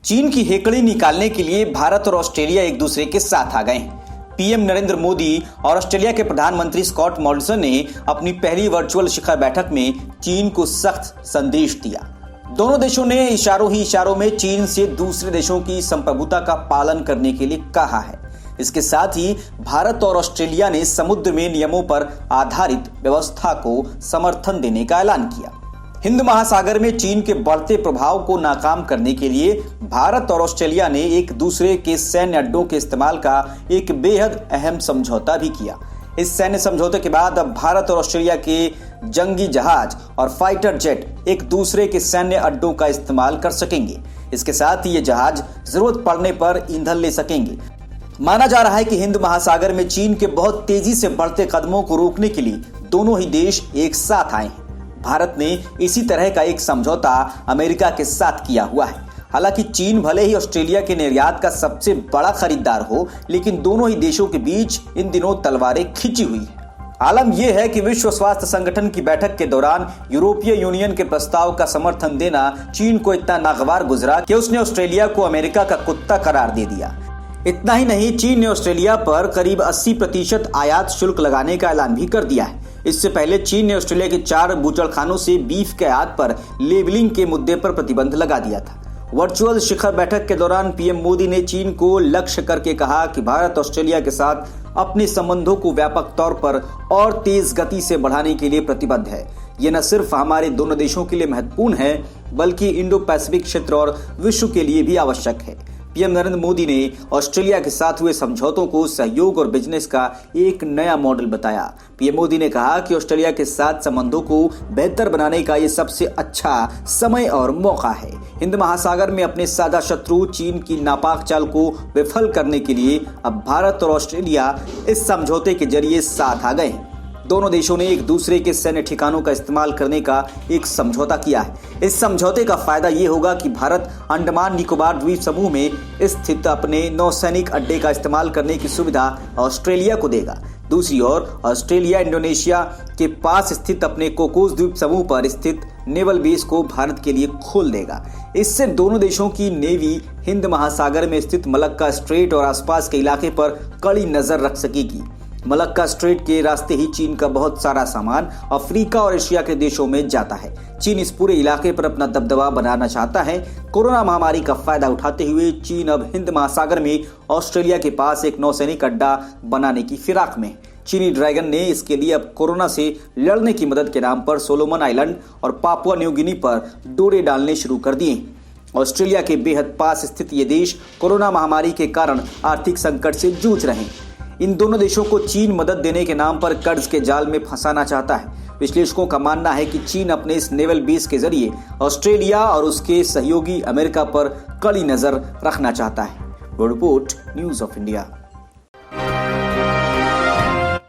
चीन की हेकड़ी निकालने के लिए भारत और ऑस्ट्रेलिया एक दूसरे के साथ आ गए हैं। पीएम नरेंद्र मोदी और ऑस्ट्रेलिया के प्रधानमंत्री स्कॉट मॉरिसन ने अपनी पहली वर्चुअल शिखर बैठक में चीन को सख्त संदेश दिया। दोनों देशों ने इशारों ही इशारों में चीन से दूसरे देशों की संप्रभुता का पालन करने के लिए कहा है। इसके साथ ही भारत और ऑस्ट्रेलिया ने समुद्र में नियमों पर आधारित व्यवस्था को समर्थन देने का ऐलान किया। हिंद महासागर में चीन के बढ़ते प्रभाव को नाकाम करने के लिए भारत और ऑस्ट्रेलिया ने एक दूसरे के सैन्य अड्डों के इस्तेमाल का एक बेहद अहम समझौता भी किया। इस सैन्य समझौते के बाद अब भारत और ऑस्ट्रेलिया के जंगी जहाज और फाइटर जेट एक दूसरे के सैन्य अड्डों का इस्तेमाल कर सकेंगे। इसके साथ ही ये जहाज जरूरत पड़ने पर ईंधन ले सकेंगे। माना जा रहा है कि हिंद महासागर में चीन के बहुत तेजी से बढ़ते कदमों को रोकने के लिए दोनों ही देश एक साथ आए हैं। भारत ने इसी तरह का एक समझौता अमेरिका के साथ किया हुआ है। हालांकि चीन भले ही ऑस्ट्रेलिया के निर्यात का सबसे बड़ा खरीदार हो, लेकिन दोनों ही देशों के बीच इन दिनों तलवारें खिंची हुई है। आलम यह है कि विश्व स्वास्थ्य संगठन की बैठक के दौरान यूरोपीय यूनियन के प्रस्ताव का समर्थन देना चीन को इतना नागवार गुजरा कि उसने ऑस्ट्रेलिया को अमेरिका का कुत्ता करार दे दिया। इतना ही नहीं, चीन ने ऑस्ट्रेलिया पर करीब 80% आयात शुल्क लगाने का ऐलान भी कर दिया है। इससे पहले चीन ने ऑस्ट्रेलिया के 4 बूचड़खानों से बीफ के आयात पर लेबलिंग के मुद्दे पर प्रतिबंध लगा दिया था। वर्चुअल शिखर बैठक के दौरान पीएम मोदी ने चीन को लक्ष्य करके कहा कि भारत ऑस्ट्रेलिया के साथ अपने संबंधों को व्यापक तौर पर और तेज गति से बढ़ाने के लिए प्रतिबद्ध है। ये न सिर्फ हमारे दोनों देशों के लिए महत्वपूर्ण है, बल्कि इंडो पैसिफिक क्षेत्र और विश्व के लिए भी आवश्यक है। पीएम नरेंद्र मोदी ने ऑस्ट्रेलिया के साथ हुए समझौतों को सहयोग और बिजनेस का एक नया मॉडल बताया। पीएम मोदी ने कहा कि ऑस्ट्रेलिया के साथ संबंधों को बेहतर बनाने का ये सबसे अच्छा समय और मौका है। हिंद महासागर में अपने साझा शत्रु चीन की नापाक चाल को विफल करने के लिए अब भारत और ऑस्ट्रेलिया इस समझौते के जरिए साथ आ गए हैं। दोनों देशों ने एक दूसरे के सैन्य ठिकानों का इस्तेमाल करने का एक समझौता किया है। इस समझौते का फायदा ये होगा कि भारत अंडमान निकोबार द्वीप समूह में स्थित अपने नौसैनिक अड्डे का इस्तेमाल करने की सुविधा ऑस्ट्रेलिया को देगा। दूसरी ओर ऑस्ट्रेलिया इंडोनेशिया के पास स्थित अपने कोकोस द्वीप समूह पर स्थित नेवल बेस को भारत के लिए खोल देगा। इससे दोनों देशों की नेवी हिंद महासागर में स्थित मलक्का स्ट्रेट और आसपास के इलाके पर कड़ी नजर रख सकेगी। मलक्का स्ट्रेट के रास्ते ही चीन का बहुत सारा सामान अफ्रीका और एशिया के देशों में जाता है। चीन इस पूरे इलाके पर अपना दबदबा बनाना चाहता है। कोरोना महामारी का फायदा उठाते हुए चीन अब हिंद महासागर में ऑस्ट्रेलिया के पास एक नौसैनिक अड्डा बनाने की फिराक में। चीनी ड्रैगन ने इसके लिए अब कोरोना से लड़ने की मदद के नाम पर सोलोमन आइलैंड और पापुआ न्यू गिनी पर डोरे डालने शुरू कर दिए। ऑस्ट्रेलिया के बेहद पास स्थित ये देश कोरोना महामारी के कारण आर्थिक संकट से जूझ रहे हैं। इन दोनों देशों को चीन मदद देने के नाम पर कर्ज के जाल में फंसाना चाहता है। विश्लेषकों का मानना है कि चीन अपने इस नेवल बेस के जरिए ऑस्ट्रेलिया और उसके सहयोगी अमेरिका पर कड़ी नजर रखना चाहता है। Report news of India.